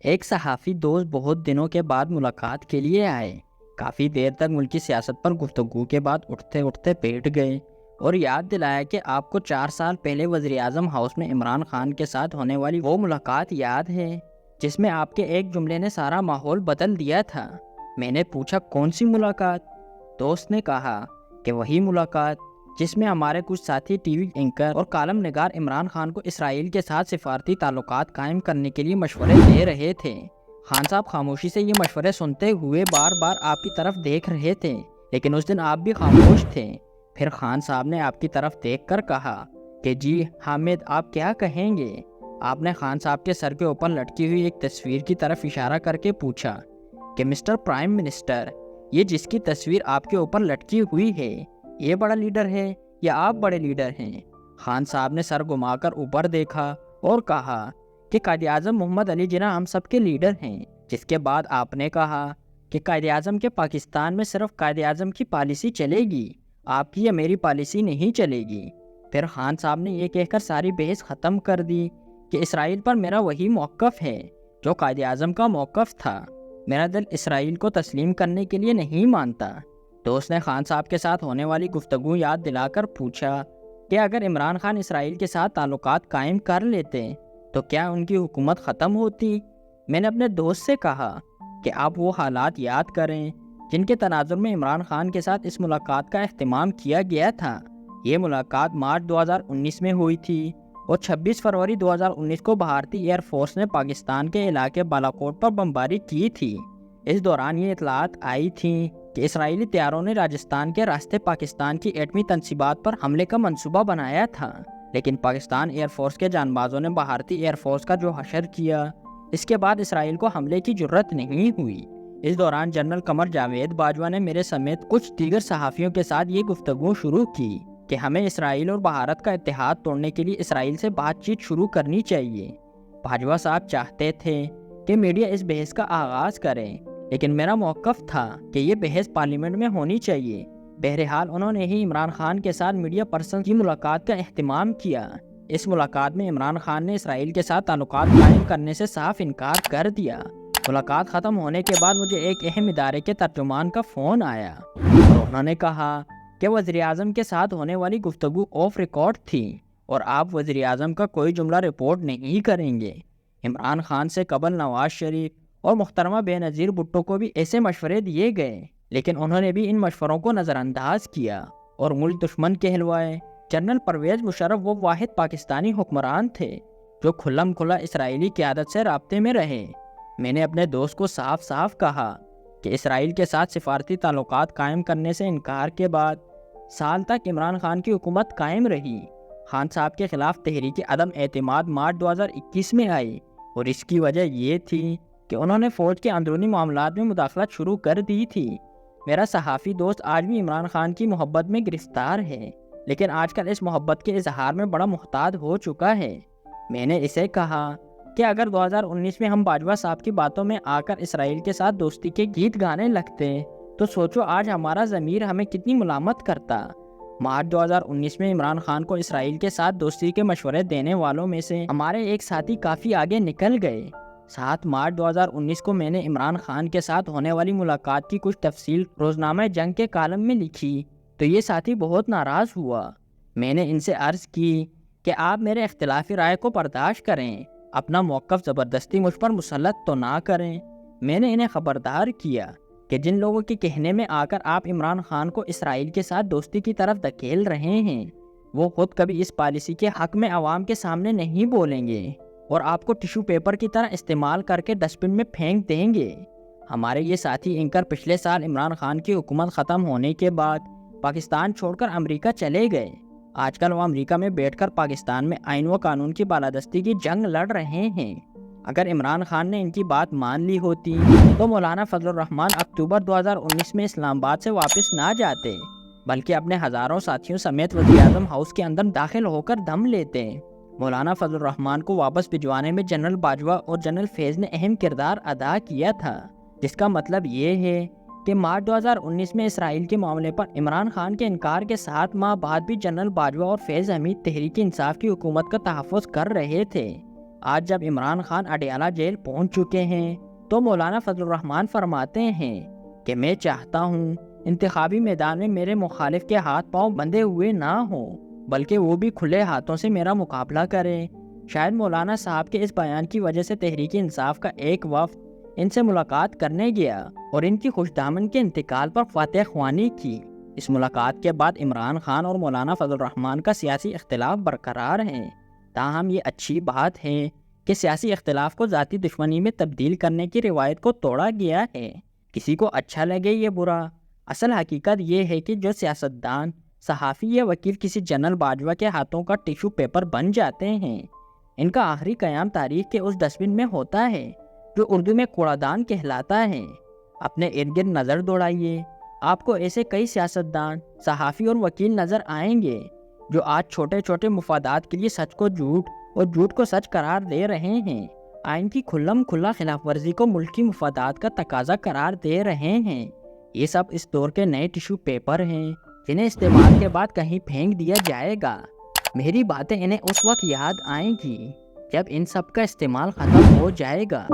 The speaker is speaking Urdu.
ایک صحافی دوست بہت دنوں کے بعد ملاقات کے لیے آئے۔ کافی دیر تک ملکی سیاست پر گفتگو کے بعد اٹھتے اٹھتے بیٹھ گئے اور یاد دلایا کہ آپ کو 4 سال پہلے وزیراعظم ہاؤس میں عمران خان کے ساتھ ہونے والی وہ ملاقات یاد ہے جس میں آپ کے ایک جملے نے سارا ماحول بدل دیا تھا۔ میں نے پوچھا کون سی ملاقات؟ دوست نے کہا کہ وہی ملاقات جس میں ہمارے کچھ ساتھی ٹی وی اینکر اور کالم نگار عمران خان کو اسرائیل کے ساتھ سفارتی تعلقات قائم کرنے کے لیے مشورے دے رہے تھے۔ خان صاحب خاموشی سے یہ مشورے سنتے ہوئے بار بار آپ کی طرف دیکھ رہے تھے، لیکن اس دن آپ بھی خاموش تھے۔ پھر خان صاحب نے آپ کی طرف دیکھ کر کہا کہ جی حامد، آپ کیا کہیں گے؟ آپ نے خان صاحب کے سر کے اوپر لٹکی ہوئی ایک تصویر کی طرف اشارہ کر کے پوچھا کہ مسٹر پرائم منسٹر، یہ جس کی تصویر آپ کے اوپر لٹکی ہوئی ہے، یہ بڑا لیڈر ہے یا آپ بڑے لیڈر ہیں؟ خان صاحب نے سر گھما کر اوپر دیکھا اور کہا کہ قائد اعظم محمد علی جناح ہم سب کے لیڈر ہیں۔ جس کے بعد آپ نے کہا کہ قائد اعظم کے پاکستان میں صرف قائد اعظم کی پالیسی چلے گی، آپ کی یا میری پالیسی نہیں چلے گی۔ پھر خان صاحب نے یہ کہہ کر ساری بحث ختم کر دی کہ اسرائیل پر میرا وہی موقف ہے جو قائد اعظم کا موقف تھا، میرا دل اسرائیل کو تسلیم کرنے کے لیے نہیں مانتا۔ دوست نے خان صاحب کے ساتھ ہونے والی گفتگو یاد دلا کر پوچھا کہ اگر عمران خان اسرائیل کے ساتھ تعلقات قائم کر لیتے تو کیا ان کی حکومت ختم ہوتی؟ میں نے اپنے دوست سے کہا کہ آپ وہ حالات یاد کریں جن کے تناظر میں عمران خان کے ساتھ اس ملاقات کا اہتمام کیا گیا تھا۔ یہ ملاقات مارچ 2019 میں ہوئی تھی اور 26 فروری 2019 کو بھارتی ایئر فورس نے پاکستان کے علاقے بالاکوٹ پر بمباری کی تھی۔ اس دوران یہ اطلاعات آئی تھیں کہ اسرائیلی طیاروں نے راجستھان کے راستے پاکستان کی ایٹمی تنصیبات پر حملے کا منصوبہ بنایا تھا، لیکن پاکستان ایئر فورس کے جان بازوں نے بھارتی ایئر فورس کا جو حشر کیا، اس کے بعد اسرائیل کو حملے کی جرت نہیں ہوئی۔ اس دوران جنرل قمر جاوید باجوہ نے میرے سمیت کچھ دیگر صحافیوں کے ساتھ یہ گفتگو شروع کی کہ ہمیں اسرائیل اور بھارت کا اتحاد توڑنے کے لیے اسرائیل سے بات چیت شروع کرنی چاہیے۔ باجوہ صاحب چاہتے تھے کہ میڈیا اس بحث کا آغاز کرے، لیکن میرا موقف تھا کہ یہ بحث پارلیمنٹ میں ہونی چاہیے۔ بہرحال انہوں نے ہی عمران خان کے ساتھ میڈیا پرسن کی ملاقات کا اہتمام کیا۔ اس ملاقات میں عمران خان نے اسرائیل کے ساتھ تعلقات قائم کرنے سے صاف انکار کر دیا۔ ملاقات ختم ہونے کے بعد مجھے ایک اہم ادارے کے ترجمان کا فون آیا اور انہوں نے کہا کہ وزیراعظم کے ساتھ ہونے والی گفتگو آف ریکارڈ تھی اور آپ وزیراعظم کا کوئی جملہ رپورٹ نہیں کریں گے۔ عمران خان سے قبل نواز شریف اور محترمہ بے نظیر بھٹو کو بھی ایسے مشورے دیے گئے، لیکن انہوں نے بھی ان مشوروں کو نظر انداز کیا اور ملک دشمن کہلوائے۔ جنرل پرویز مشرف وہ واحد پاکستانی حکمران تھے جو کھلم کھلا اسرائیلی قیادت سے رابطے میں رہے۔ میں نے اپنے دوست کو صاف صاف کہا کہ اسرائیل کے ساتھ سفارتی تعلقات قائم کرنے سے انکار کے بعد سال تک عمران خان کی حکومت قائم رہی۔ خان صاحب کے خلاف تحریک عدم اعتماد مارچ 2021 میں آئی اور اس کی وجہ یہ تھی کہ انہوں نے فوج کے اندرونی معاملات میں مداخلت شروع کر دی تھی۔ میرا صحافی دوست آج بھی عمران خان کی محبت میں گرفتار ہے، لیکن آج کل اس محبت کے اظہار میں بڑا محتاط ہو چکا ہے۔ میں نے اسے کہا کہ اگر 2019 میں ہم باجوہ صاحب کی باتوں میں آ کر اسرائیل کے ساتھ دوستی کے گیت گانے لگتے تو سوچو آج ہمارا ضمیر ہمیں کتنی ملامت کرتا۔ مارچ 2019 میں عمران خان کو اسرائیل کے ساتھ دوستی کے مشورے دینے والوں میں سے ہمارے ایک ساتھی کافی آگے نکل گئے۔ 7 مارچ 2019 کو میں نے عمران خان کے ساتھ ہونے والی ملاقات کی کچھ تفصیل روزنامہ جنگ کے کالم میں لکھی تو یہ ساتھی بہت ناراض ہوا۔ میں نے ان سے عرض کی کہ آپ میرے اختلافی رائے کو برداشت کریں، اپنا موقف زبردستی مجھ پر مسلط تو نہ کریں۔ میں نے انہیں خبردار کیا کہ جن لوگوں کے کہنے میں آ کر آپ عمران خان کو اسرائیل کے ساتھ دوستی کی طرف دھکیل رہے ہیں، وہ خود کبھی اس پالیسی کے حق میں عوام کے سامنے نہیں بولیں گے اور آپ کو ٹیشو پیپر کی طرح استعمال کر کے ڈسٹ بن میں پھینک دیں گے۔ ہمارے یہ ساتھی اینکر پچھلے سال عمران خان کی حکومت ختم ہونے کے بعد پاکستان چھوڑ کر امریکہ چلے گئے۔ آج کل وہ امریکہ میں بیٹھ کر پاکستان میں آئین و قانون کی بالادستی کی جنگ لڑ رہے ہیں۔ اگر عمران خان نے ان کی بات مان لی ہوتی تو مولانا فضل الرحمان اکتوبر 2019 میں اسلام آباد سے واپس نہ جاتے، بلکہ اپنے ہزاروں ساتھیوں سمیت وزیراعظم ہاؤس کے اندر داخل ہو کر دم لیتے۔ مولانا فضل الرحمان کو واپس بھجوانے میں جنرل باجوہ اور جنرل فیض نے اہم کردار ادا کیا تھا، جس کا مطلب یہ ہے کہ مارچ 2019 میں اسرائیل کے معاملے پر عمران خان کے انکار کے 7 ماہ بعد بھی جنرل باجوہ اور فیض حمید تحریک انصاف کی حکومت کا تحفظ کر رہے تھے۔ آج جب عمران خان اڈیالہ جیل پہنچ چکے ہیں تو مولانا فضل الرحمان فرماتے ہیں کہ میں چاہتا ہوں انتخابی میدان میں میرے مخالف کے ہاتھ پاؤں بندھے ہوئے نہ ہوں، بلکہ وہ بھی کھلے ہاتھوں سے میرا مقابلہ کریں۔ شاید مولانا صاحب کے اس بیان کی وجہ سے تحریک انصاف کا ایک وفد ان سے ملاقات کرنے گیا اور ان کی خوش دامن کے انتقال پر فاتح خوانی کی۔ اس ملاقات کے بعد عمران خان اور مولانا فضل الرحمان کا سیاسی اختلاف برقرار ہے، تاہم یہ اچھی بات ہے کہ سیاسی اختلاف کو ذاتی دشمنی میں تبدیل کرنے کی روایت کو توڑا گیا ہے۔ کسی کو اچھا لگے یا برا، اصل حقیقت یہ ہے کہ جو سیاستدان، صحافی یا وکیل کسی جنرل باجوہ کے ہاتھوں کا ٹیشو پیپر بن جاتے ہیں، ان کا آخری قیام تاریخ کے اس ڈسٹبن میں ہوتا ہے جو اردو میں کوڑا دان کہلاتا ہے۔ اپنے ارد گرد نظر دوڑائیے، آپ کو ایسے کئی سیاستدان، صحافی اور وکیل نظر آئیں گے جو آج چھوٹے چھوٹے مفادات کے لیے سچ کو جھوٹ اور جھوٹ کو سچ قرار دے رہے ہیں، آئین کی کھلم کھلا خلاف ورزی کو ملکی مفادات کا تقاضا قرار دے رہے ہیں۔ یہ سب اس دور کے نئے ٹیشو پیپر ہیں جنہیں استعمال کے بعد کہیں پھینک دیا جائے گا۔ میری باتیں انہیں اس وقت یاد آئیں گی جب ان سب کا استعمال ختم ہو جائے گا۔